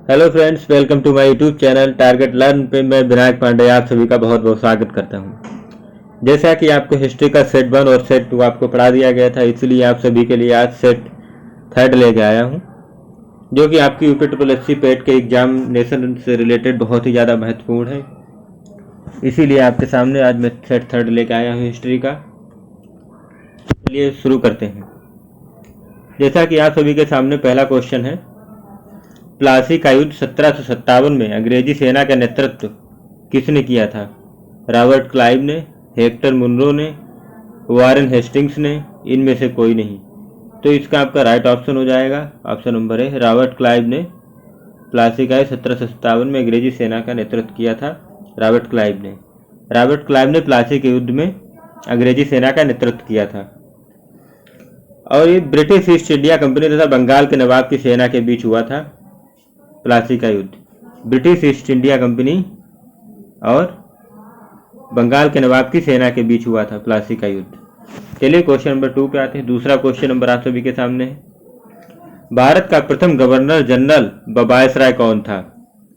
Hello friends, welcome to my YouTube channel Target Learn पे मैं विनायक पांडे आप सभी का बहुत बहुत स्वागत करता हूं। जैसा कि आपको हिस्ट्री का सेट 1 और सेट 2 आपको पढ़ा दिया गया था, इसलिए आप सभी के लिए आज सेट 3 लेके आया हूं, जो कि आपकी यूपी ट्रिपल एससी पेट के एग्जामिनेशन से रिलेटेड बहुत ही ज़्यादा महत्वपूर्ण है। इसीलिए आपके सामने आज मैं सेट 3 लेके आया हूँ हिस्ट्री का। चलिए शुरू करते हैं। जैसा कि आप सभी के सामने पहला क्वेश्चन है, प्लासी का युद्ध 1757 में अंग्रेजी सेना का नेतृत्व किसने किया था? रॉबर्ट क्लाइव ने, हेक्टर मुनरो ने, वारेन हेस्टिंग्स ने, इनमें से कोई नहीं। तो इसका आपका राइट ऑप्शन हो जाएगा ऑप्शन नंबर है, रॉबर्ट क्लाइव ने प्लासी का 1757 में अंग्रेजी सेना का नेतृत्व किया था। रॉबर्ट क्लाइव ने प्लासी के युद्ध में अंग्रेजी सेना का नेतृत्व किया था। और ये ब्रिटिश ईस्ट इंडिया कंपनी तथा बंगाल के नवाब की सेना के बीच हुआ था। प्लासी का युद्ध ब्रिटिश ईस्ट इंडिया कंपनी और बंगाल के नवाब की सेना के बीच हुआ था प्लासी का युद्ध। चलिए क्वेश्चन नंबर 2 पे आते हैं। दूसरा क्वेश्चन नंबर आप सभी के सामने है, भारत का प्रथम गवर्नर जनरल व वायसराय कौन था?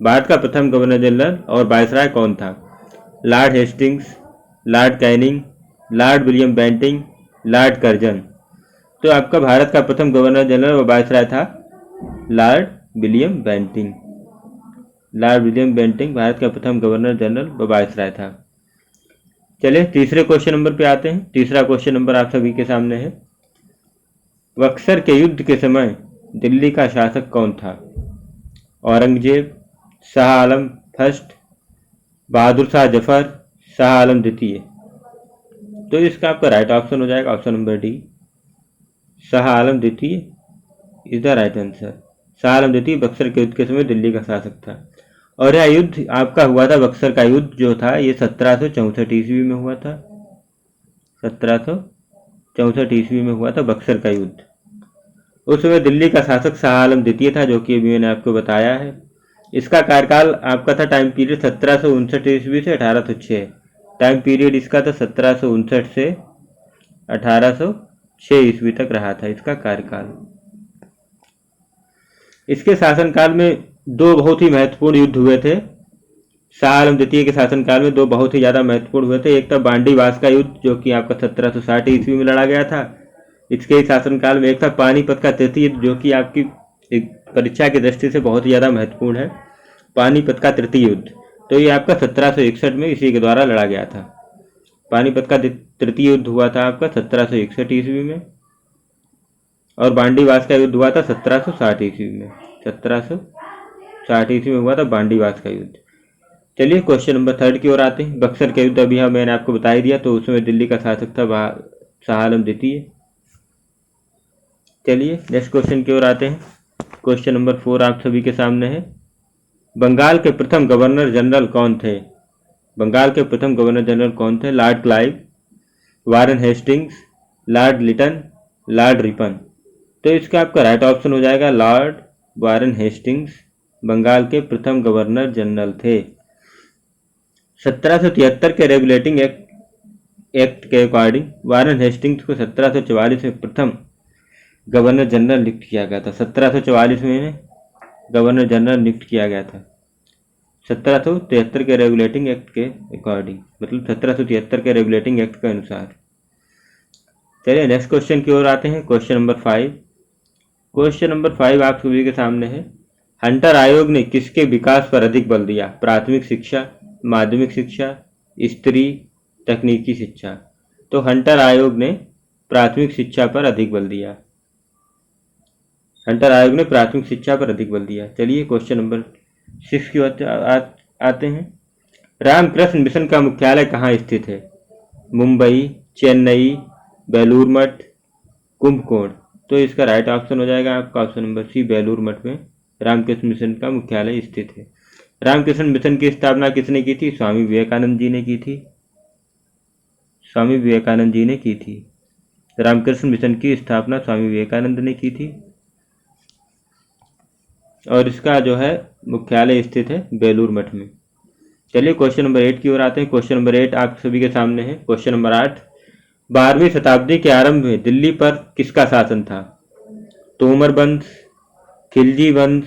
भारत का प्रथम गवर्नर जनरल और वायसराय कौन था? Lord Hastings, Lord Canning, Lord William Bentinck, Lord Curzon. तो आपका भारत का प्रथम गवर्नर जनरल व वायसराय था Lord William Bentinck. Lord William Bentinck Bharat का प्रथम गवर्नर जनरल व वायसराय था। चलिए तीसरे क्वेश्चन नंबर पे आते हैं। तीसरा क्वेश्चन नंबर आप सभी के सामने है, बक्सर के युद्ध के समय दिल्ली का शासक कौन था? औरंगजेब, शाह आलम फर्स्ट, बहादुर शाह जफर, शाह आलम द्वितीय। तो इसका आपका राइट ऑप्शन हो जाएगा option number D, Shah Alam द्वितीय is the right answer. Shah Alam द्वितीय बक्सर के युद्ध के समय दिल्ली का शासक था। और यह युद्ध आपका हुआ था, बक्सर का युद्ध जो था ये 1764 ईस्वी में हुआ था। 1764 ईस्वी में हुआ था बक्सर का युद्ध। उस समय दिल्ली का शासक शाह आलम द्वितीय था, जो कि अभी मैंने आपको बताया है। इसका कार्यकाल आपका था टाइम पीरियड 1759 ईस्वी से 1806। टाइम पीरियड इसका था 1759 से 1806 ईस्वी तक रहा था इसका कार्यकाल। इसके शासनकाल में दो बहुत ही महत्वपूर्ण युद्ध हुए थे। शाह आलम द्वितीय के शासनकाल में दो बहुत ही ज़्यादा महत्वपूर्ण हुए थे। एक था बांडीवास का युद्ध, जो कि आपका 1760 ईस्वी में लड़ा गया था इसके ही शासनकाल में। एक था पानीपत का तृतीय युद्ध, जो कि आपकी एक परीक्षा की दृष्टि से बहुत ही ज़्यादा महत्वपूर्ण है, पानीपत का तृतीय युद्ध। तो ये आपका 1761 में इसी के द्वारा लड़ा गया था। पानीपत का तृतीय युद्ध हुआ था आपका 1761 ईस्वी में, और बांडीवास का युद्ध हुआ था 1760 ईस्वी में। 1760 ईस्वी में हुआ था बांडीवास का युद्ध। चलिए क्वेश्चन नंबर 3 की ओर आते हैं। बक्सर का युद्ध अभी मैंने आपको बता ही दिया, तो उसमें दिल्ली का शासक था शाह आलम द्वितीय। चलिए नेक्स्ट क्वेश्चन की ओर आते हैं। क्वेश्चन नंबर 4 आप सभी के सामने है, बंगाल के प्रथम गवर्नर जनरल कौन थे? बंगाल के प्रथम गवर्नर जनरल कौन थे? Lord Clive, Warren Hastings, Lord Lytton, Lord Ripon. तो इसका आपका राइट ऑप्शन हो जाएगा लॉर्ड वारेन हेस्टिंग्स बंगाल के प्रथम गवर्नर जनरल थे। 1773 के रेगुलेटिंग एक्ट के अकॉर्डिंग वारेन हेस्टिंग्स को 1744 में प्रथम गवर्नर जनरल नियुक्त किया गया था। 1744 में गवर्नर जनरल नियुक्त किया गया था 1773 के रेगुलेटिंग एक्ट के अकॉर्डिंग, मतलब 1773 के रेगुलेटिंग एक्ट के अनुसार। चलिए नेक्स्ट क्वेश्चन की ओर आते हैं। Question number 5। क्वेश्चन नंबर 5 आप सभी के सामने है, हंटर आयोग ने किसके विकास पर अधिक बल दिया? प्राथमिक शिक्षा, माध्यमिक शिक्षा, स्त्री, तकनीकी शिक्षा। तो हंटर आयोग ने प्राथमिक शिक्षा पर अधिक बल दिया। हंटर आयोग ने प्राथमिक शिक्षा पर अधिक बल दिया। चलिए क्वेश्चन नंबर 6 की ओर आते हैं। रामकृष्ण मिशन का मुख्यालय कहाँ स्थित है? मुंबई, चेन्नई, बेलूर मठ, कुंभकोण। तो इसका राइट ऑप्शन हो जाएगा आपका option number C, Belur Math में रामकृष्ण मिशन का मुख्यालय स्थित है। रामकृष्ण मिशन की स्थापना किसने की थी? स्वामी विवेकानंद जी ने की थी। स्वामी विवेकानंद जी ने की थी। रामकृष्ण मिशन की स्थापना स्वामी विवेकानंद ने की थी, और इसका जो है मुख्यालय स्थित है बेलूर मठ में। चलिए क्वेश्चन नंबर 8 की ओर आते हैं। क्वेश्चन नंबर 8 आप सभी के सामने है। क्वेश्चन नंबर 8, 12वीं शताब्दी के आरंभ में दिल्ली पर किसका शासन था? तोमर वंश, खिलजी वंश,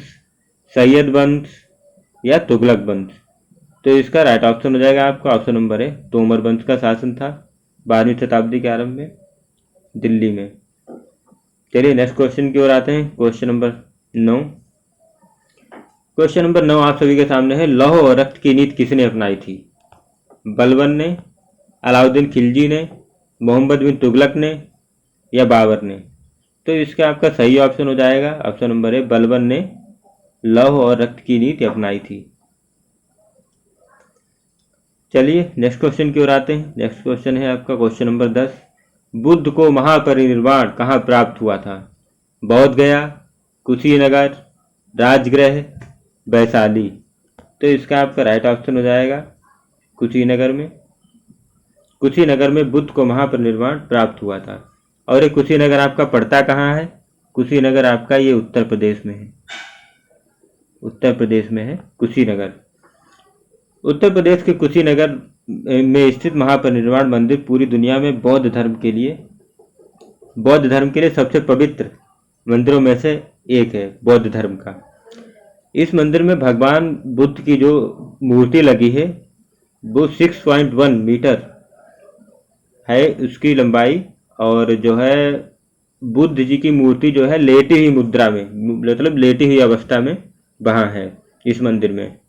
सैयद वंश या तुगलक वंश। तो इसका राइट ऑप्शन हो जाएगा आपका ऑप्शन नंबर है, तोमर वंश का शासन था 12वीं शताब्दी के आरंभ में दिल्ली में। चलिए नेक्स्ट क्वेश्चन की ओर आते हैं, क्वेश्चन नंबर 9। क्वेश्चन नंबर 9 आप सभी के सामने है, लौह और रक्त की नीति किसने अपनाई थी? बलबन ने, अलाउद्दीन खिलजी ने, मोहम्मद बिन तुगलक ने या बाबर ने? तो इसका आपका सही ऑप्शन हो जाएगा ऑप्शन नंबर है, बलबन ने लौह और रक्त की नीति अपनाई थी। चलिए नेक्स्ट क्वेश्चन की ओर आते हैं। नेक्स्ट क्वेश्चन है आपका क्वेश्चन नंबर 10। बुद्ध को महापरिनिर्वाण कहाँ प्राप्त हुआ था? बौद्ध गया, कुशीनगर, राजगृह, वैशाली? तो इसका आपका राइट ऑप्शन हो जाएगा कुशीनगर में। कुशीनगर में बुद्ध को महापरिनिर्वाण प्राप्त हुआ था। और ये कुशीनगर आपका पड़ता कहाँ है? कुशीनगर आपका ये उत्तर प्रदेश में है, उत्तर प्रदेश में है कुशीनगर। उत्तर प्रदेश के कुशीनगर में स्थित महापरिनिर्वाण मंदिर पूरी दुनिया में बौद्ध धर्म के लिए सबसे पवित्र मंदिरों में से एक है, बौद्ध धर्म का। इस मंदिर में भगवान बुद्ध की जो मूर्ति लगी है वो 6.1 मीटर है उसकी लंबाई, और जो है बुद्ध जी की मूर्ति जो है लेटी हुई मुद्रा में, मतलब लेटी हुई अवस्था में वहाँ है इस मंदिर में।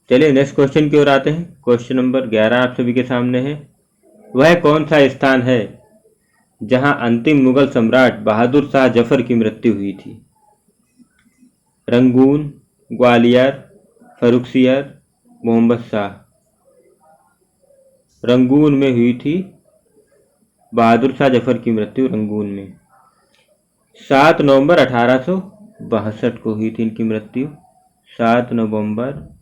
चलिए नेक्स्ट क्वेश्चन की ओर आते हैं। क्वेश्चन नंबर 11 आप सभी के सामने है, वह कौन सा स्थान है जहां अंतिम मुगल सम्राट बहादुर शाह जफर की मृत्यु हुई थी? रंगून, ग्वालियर, फर्रुखसियर, मोहम्मद शाह? रंगून में हुई थी बहादुर शाह जफर की मृत्यु, रंगून में 7 नवंबर 1862 को हुई थी इनकी मृत्यु। 7 नवंबर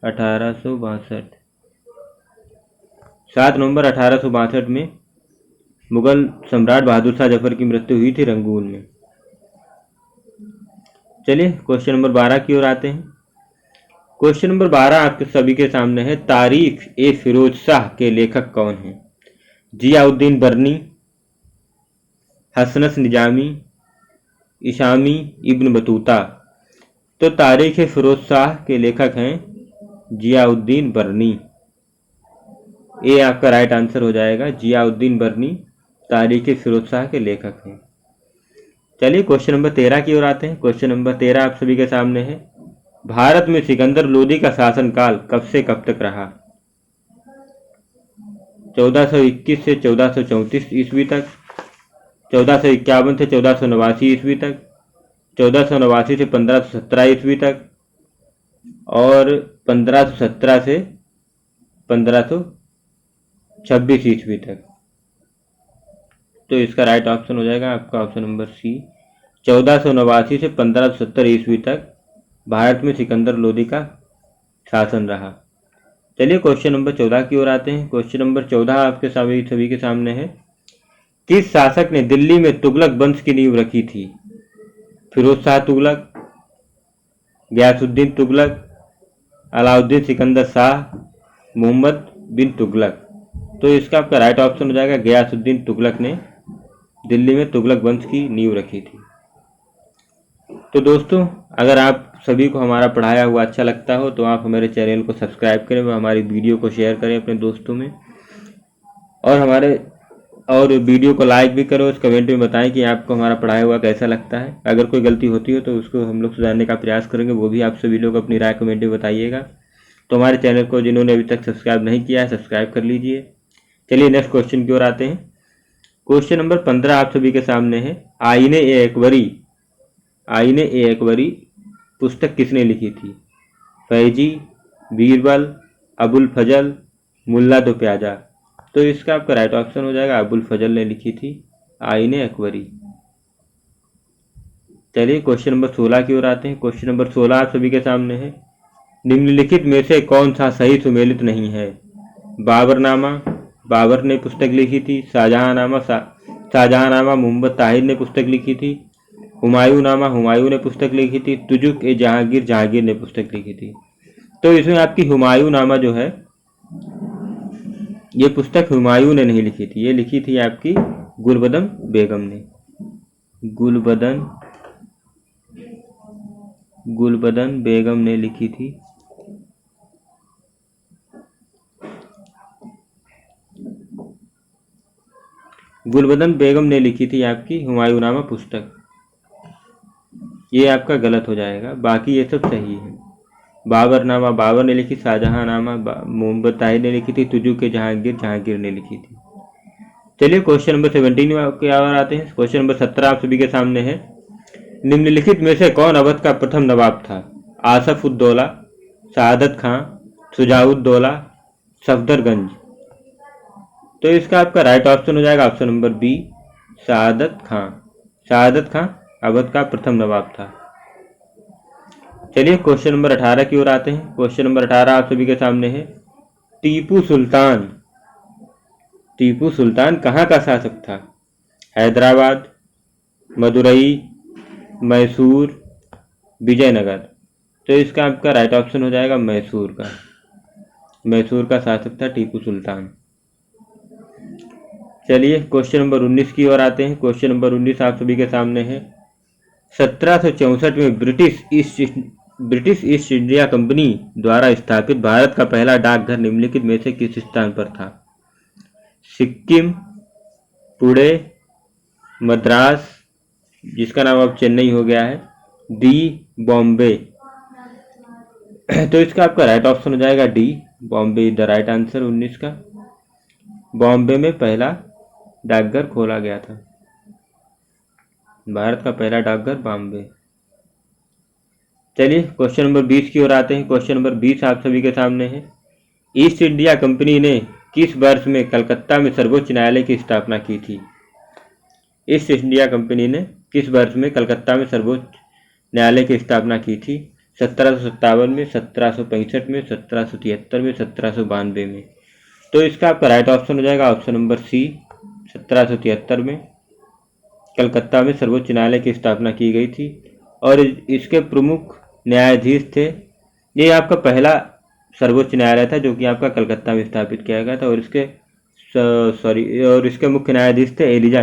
1862, 7 नवंबर 1862 में मुगल सम्राट बहादुर शाह जफर की मृत्यु हुई थी रंगून में। चलिए क्वेश्चन नंबर 12 की ओर आते हैं। क्वेश्चन नंबर 12 आपके सभी के सामने है, तारीख ए फिरोज शाह के लेखक कौन हैं? जियाउद्दीन बर्नी, हसनस निजामी, इशामी इब्न बतूता? तो तारीख ए फिरोज शाह के लेखक हैं जियाउद्दीन बर्नी। ये आपका राइट आंसर हो जाएगा, जियाउद्दीन बर्नी तारीख ए फिरोज शाह के लेखक हैं। चलिए क्वेश्चन नंबर 13 की ओर आते हैं। क्वेश्चन नंबर 13 आप सभी के सामने है, भारत में सिकंदर लोदी का शासनकाल कब से कब तक रहा? 1421 से 1434 ईस्वी तक, 1451 से 1489 ईस्वी तक, 1489 से 1517 ईस्वी तक, और 1517 से 1526 ईस्वी तक? तो इसका राइट ऑप्शन हो जाएगा आपका ऑप्शन नंबर सी, 1489 से 1570 ईस्वी तक भारत में सिकंदर लोदी का शासन रहा। चलिए क्वेश्चन नंबर 14 की ओर आते हैं। क्वेश्चन नंबर 14 आपके सभी के सामने है, किस शासक ने दिल्ली में तुगलक वंश की नींव रखी थी? फिरोज शाह तुगलक, गयासुद्दीन तुगलक, अलाउद्दीन सिकंदर शाह, मोहम्मद बिन तुगलक? तो इसका आपका राइट ऑप्शन हो जाएगा, गयासुद्दीन तुगलक ने दिल्ली में तुगलक वंश की नींव रखी थी। तो दोस्तों, अगर आप सभी को हमारा पढ़ाया हुआ अच्छा लगता हो तो आप हमारे चैनल को सब्सक्राइब करें व हमारी वीडियो को शेयर करें अपने दोस्तों में, और वीडियो को लाइक भी करो। उस कमेंट में बताएं कि आपको हमारा पढ़ाया हुआ कैसा लगता है। अगर कोई गलती होती हो तो उसको हम लोग सुधारने का प्रयास करेंगे, वो भी आप सभी लोग अपनी राय कमेंट में बताइएगा। तो हमारे चैनल को जिन्होंने अभी तक सब्सक्राइब नहीं किया है सब्सक्राइब कर लीजिए। चलिए नेक्स्ट क्वेश्चन की ओर आते हैं। क्वेश्चन नंबर 15 आप सभी के सामने है, आईने ए अकबरी पुस्तक किसने लिखी थी? फैजी, बीरबल, अबुल फजल, मुल्ला दो प्याजा? तो इसका आपका राइट ऑप्शन हो जाएगा, अबुल फजल ने लिखी थी आईने अकबरी। चलिए क्वेश्चन नंबर 16 की ओर आते हैं। क्वेश्चन नंबर 16 आप सभी के सामने है, निम्नलिखित में से कौन सा सही सुमेलित नहीं है? बाबरनामा, बाबर ने पुस्तक लिखी थी। शाहजहांनामा मोहम्मद ताहिर ने पुस्तक लिखी थी। हुमायूंनामा हुमायूं ने पुस्तक लिखी थी। तुजुक ए जहांगीर जहांगीर ने पुस्तक लिखी थी। तो इसमें आपकी हुमायूंनामा जो है ये पुस्तक हुमायूं ने नहीं लिखी थी, ये लिखी थी आपकी गुलबदन बेगम ने। गुलबदन गुलबदन बेगम ने लिखी थी? गुलबदन बेगम ने लिखी थी आपकी हुमायूंनामा पुस्तक। ये आपका गलत हो जाएगा, बाकी ये सब सही है। बाबरनामा बाबर ने लिखी, शाहजहांनामा मोहम्मद ताहिर ने लिखी थी, तुजू के जहांगीर जहांगीर ने लिखी थी। चलिए क्वेश्चन नंबर 17 के और आते हैं। क्वेश्चन नंबर 17 आप सभी के सामने है। निम्नलिखित में से कौन अवध का प्रथम नवाब था? आसफ उद्दौला, सआदत खां, शुजाउद्दौला, सफदरगंज। तो इसका आपका राइट ऑप्शन हो जाएगा ऑप्शन नंबर बी, सआदत खां। सआदत खां अवध का प्रथम नवाब था। चलिए क्वेश्चन नंबर 18 की ओर आते हैं। क्वेश्चन नंबर 18 आप सभी के सामने है। टीपू सुल्तान कहाँ का शासक था? हैदराबाद, मदुरई, मैसूर, विजयनगर। तो इसका आपका राइट ऑप्शन हो जाएगा मैसूर का। मैसूर का शासक था टीपू सुल्तान। चलिए क्वेश्चन नंबर 19 की ओर आते हैं। क्वेश्चन नंबर 19 आप सभी के सामने है। 1764 में ब्रिटिश ईस्ट इंडिया कंपनी द्वारा स्थापित भारत का पहला डाकघर निम्नलिखित में से किस स्थान पर था? सिक्किम, पुणे, मद्रास, जिसका नाम अब चेन्नई हो गया है, डी, बॉम्बे। तो इसका आपका राइट ऑप्शन हो जाएगा D, Bombay is the right answer 19 का। बॉम्बे में पहला डाकघर खोला गया था। भारत का पहला डाकघर बॉम्बे। चलिए क्वेश्चन नंबर 20 की ओर आते हैं। क्वेश्चन नंबर 20 आप सभी के सामने है। ईस्ट इंडिया कंपनी ने किस वर्ष में कलकत्ता में सर्वोच्च न्यायालय की स्थापना की थी? ईस्ट इंडिया कंपनी ने किस वर्ष में कलकत्ता में सर्वोच्च न्यायालय की स्थापना की थी? 1757 में, 1765 में, 1773 में, 1792 में। तो इसका आपका राइट ऑप्शन हो जाएगा ऑप्शन नंबर सी, 1773 में कलकत्ता में सर्वोच्च न्यायालय की स्थापना की गई थी और इसके प्रमुख न्यायाधीश थे। ये आपका पहला सर्वोच्च न्यायालय था जो कि आपका कलकत्ता में स्थापित किया गया था और इसके मुख्य न्यायाधीश थे एलिजा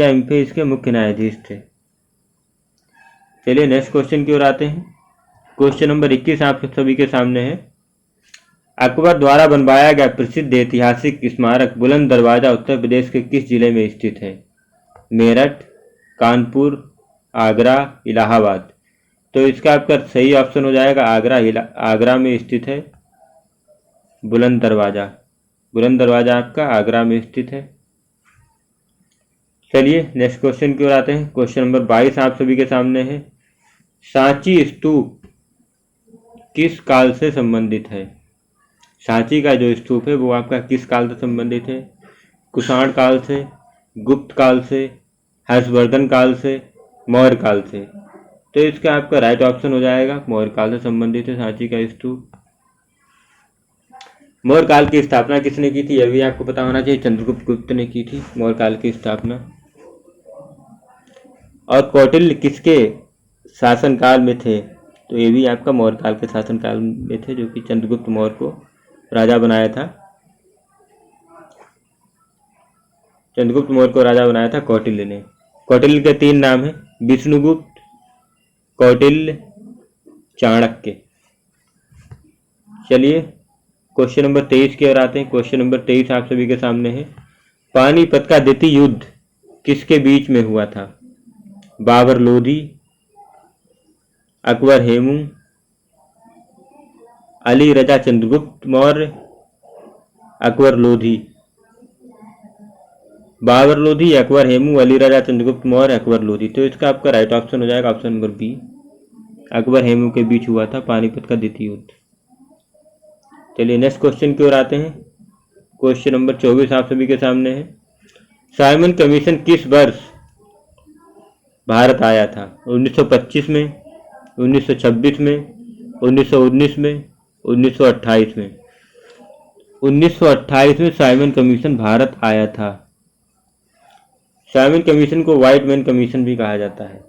इम्फे इसके मुख्य न्यायाधीश थे। चलिए नेक्स्ट क्वेश्चन की ओर आते हैं। क्वेश्चन नंबर 21 आप सभी के सामने है। अकबर द्वारा बनवाया गया प्रसिद्ध ऐतिहासिक स्मारक बुलंद दरवाजा उत्तर प्रदेश के किस जिले में स्थित है? मेरठ, कानपुर, आगरा, इलाहाबाद। तो इसका आपका सही ऑप्शन हो जाएगा आगरा में स्थित है बुलंद दरवाजा। बुलंद दरवाजा आपका आगरा में स्थित है। चलिए नेक्स्ट क्वेश्चन की ओर आते हैं। क्वेश्चन नंबर 22 आप सभी के सामने है। सांची स्तूप किस काल से संबंधित है? सांची का जो स्तूप है वो आपका किस काल से संबंधित है? कुषाण काल से, गुप्त काल से, हर्षवर्धन काल से, मौर्य काल से। तो इसका आपका राइट ऑप्शन हो जाएगा मौर्य काल से संबंधित है सांची का स्तूप। मौर्य काल की स्थापना किसने की थी? यह भी आपको पता होना चाहिए, चंद्रगुप्त ने की थी मौर्य काल की स्थापना। और कौटिल्य किसके शासनकाल में थे? तो ये भी आपका मौर्य काल के शासनकाल में थे, जो कि चंद्रगुप्त मौर्य को राजा बनाया था। चंद्रगुप्त मौर्य को राजा बनाया था कौटिल्य ने। कौटिल्य के 3 नाम हैं, विष्णुगुप्त, कौटिल्य, चाणक्य। चलिए क्वेश्चन नंबर 23 की ओर आते हैं। क्वेश्चन नंबर 23 आप सभी के सामने है। पानीपत का द्वितीय युद्ध किसके बीच में हुआ था? बाबर लोधी, अकबर हेमू, अली रजा चंद्रगुप्त मौर्य, अकबर लोधी। बाबर लोधी, अकबर हेमू, अली रजा चंद्रगुप्त मौर्य, अकबर लोधी। तो इसका आपका राइट ऑप्शन हो जाएगा option number B, Akbar Hemu के बीच हुआ था पानीपत का द्वितीय युद्ध। चलिए नेक्स्ट क्वेश्चन की ओर आते हैं। क्वेश्चन नंबर 24 आप सभी के सामने है। साइमन कमीशन किस वर्ष भारत आया था? 1925 में, 1926 में, 1919 में, 1928 में। 1928 में साइमन कमीशन भारत आया था। साइमन कमीशन को व्हाइट मैन कमीशन भी कहा जाता है।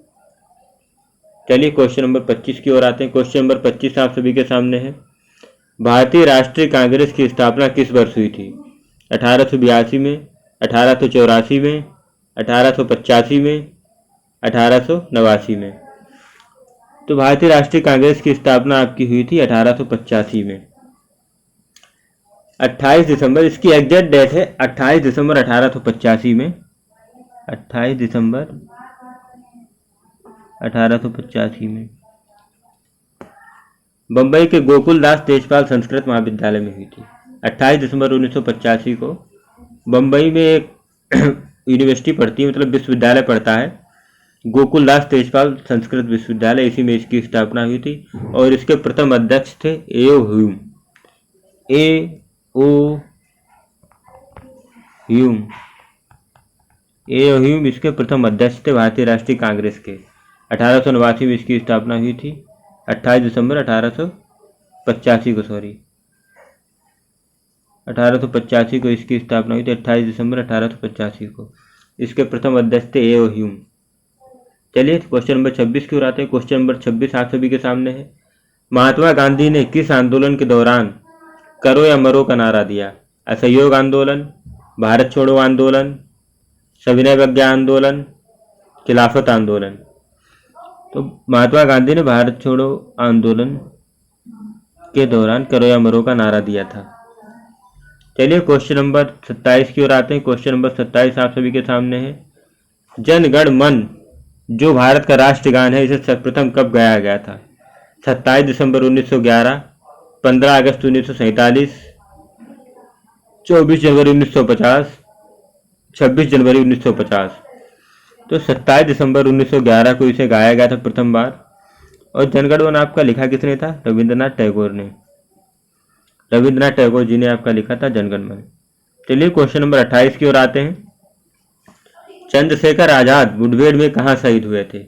चलिए क्वेश्चन नंबर 25 की ओर आते हैं। क्वेश्चन नंबर 25 आप सभी के सामने है। भारतीय राष्ट्रीय कांग्रेस की स्थापना किस वर्ष हुई थी? 1882 में, 1884 में, 1885 में, 1889 में। तो भारतीय राष्ट्रीय कांग्रेस की स्थापना आपकी हुई थी 1885 में। 28 दिसंबर, इसकी एग्जैक्ट डेट है 28 दिसंबर 1885 में। 28 दिसंबर 1885 में बम्बई के गोकुलदास तेजपाल संस्कृत महाविद्यालय में हुई थी। 28 दिसंबर 1985 को बम्बई में एक यूनिवर्सिटी पढ़ती है, मतलब विश्वविद्यालय पढ़ता है, गोकुलदास तेजपाल संस्कृत विश्वविद्यालय, इसी में इसकी स्थापना हुई थी। और इसके प्रथम अध्यक्ष थे ए.ओ. ह्यूम। ए.ओ. ह्यूम इसके प्रथम अध्यक्ष थे भारतीय राष्ट्रीय कांग्रेस के। 1889 में इसकी स्थापना हुई थी। 28 दिसंबर 1885 को 1885 को इसकी स्थापना हुई थी। 28 दिसंबर 1885 को इसके प्रथम अध्यक्ष थे ए.ओ. ह्यूम। चलिए क्वेश्चन नंबर 26 की ओर आते हैं। क्वेश्चन नंबर 26 आप सभी के सामने है। महात्मा गांधी ने किस आंदोलन के दौरान करो या मरो का नारा दिया? असहयोग आंदोलन, भारत छोड़ो आंदोलन, सविनय अवज्ञा आंदोलन, खिलाफत आंदोलन। तो महात्मा गांधी ने भारत छोड़ो आंदोलन के दौरान करो या मरो का नारा दिया था। चलिए क्वेश्चन नंबर 27 की ओर आते हैं। क्वेश्चन नंबर 27 आप सभी के सामने है। जन गण मन जो भारत का राष्ट्रगान है, इसे सर्वप्रथम कब गाया गया था? 27 दिसंबर 1911, 15 अगस्त 1947, 24 जनवरी 1950, 26 जनवरी 1950। तो 27 दिसंबर 1911 को इसे गाया गया था प्रथम बार। और जनगण मन आपका लिखा किसने था? रविंद्रनाथ टैगोर ने। रविंद्रनाथ टैगोर जी ने आपका लिखा था जनगण मन। चलिए क्वेश्चन नंबर 28 की ओर आते हैं। चंद्रशेखर आजाद मुठभेड़ में कहाँ शहीद हुए थे?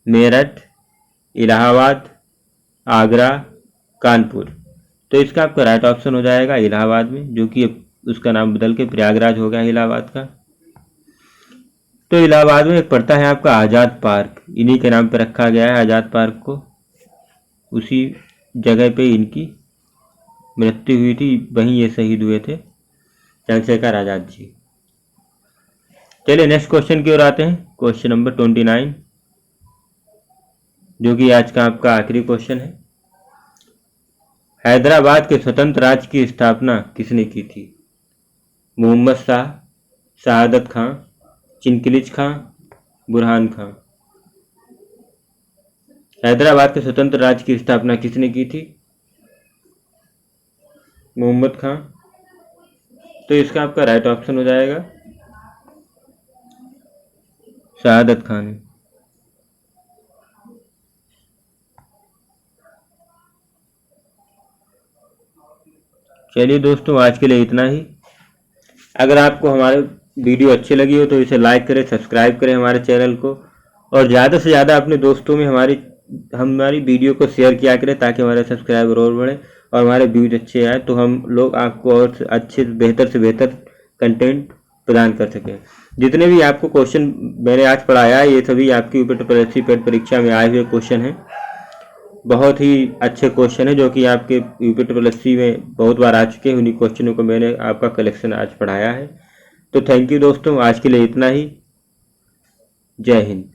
मेरठ, इलाहाबाद, आगरा, कानपुर। तो इसका आपका राइट ऑप्शन हो जाएगा इलाहाबाद में, जो कि उसका नाम बदल के प्रयागराज हो गया इलाहाबाद का। तो इलाहाबाद में एक पड़ता है आपका आज़ाद पार्क, इन्हीं के नाम पर रखा गया है आज़ाद पार्क को। उसी जगह पे इनकी मृत्यु हुई थी, वहीं ये शहीद हुए थे चंद्रशेखर आजाद जी। चलिए नेक्स्ट क्वेश्चन की ओर आते हैं। क्वेश्चन नंबर 29, जो कि आज का आपका आखिरी क्वेश्चन है। हैदराबाद के स्वतंत्र राज्य की स्थापना किसने की थी? मोहम्मद शाह, शहादत खां, चिनकिलिज खां, बुरहान खां। हैदराबाद के स्वतंत्र राज्य की स्थापना किसने की थी? मोहम्मद खां। तो इसका आपका राइट ऑप्शन हो जाएगा शहादत खान। चलिए दोस्तों, आज के लिए इतना ही। अगर आपको हमारे वीडियो अच्छी लगी हो तो इसे लाइक करें, सब्सक्राइब करें हमारे चैनल को, और ज़्यादा से ज़्यादा अपने दोस्तों में हमारी वीडियो को शेयर किया करें, ताकि हमारे सब्सक्राइबर और बढ़े और हमारे व्यूज अच्छे आए, तो हम लोग आपको और अच्छे बेहतर से बेहतर कंटेंट प्रदान कर सकें। जितने भी आपको क्वेश्चन मैंने आज पढ़ाया है, ये सभी आपकी यूपीएससी पेड परीक्षा में आए हुए क्वेश्चन हैं। बहुत ही अच्छे क्वेश्चन है, जो कि आपके यूपीएससी में बहुत बार आ चुके हैं। उन्हीं क्वेश्चनों को मैंने आपका कलेक्शन आज पढ़ाया है। तो थैंक यू दोस्तों, आज के लिए इतना ही। जय हिंद।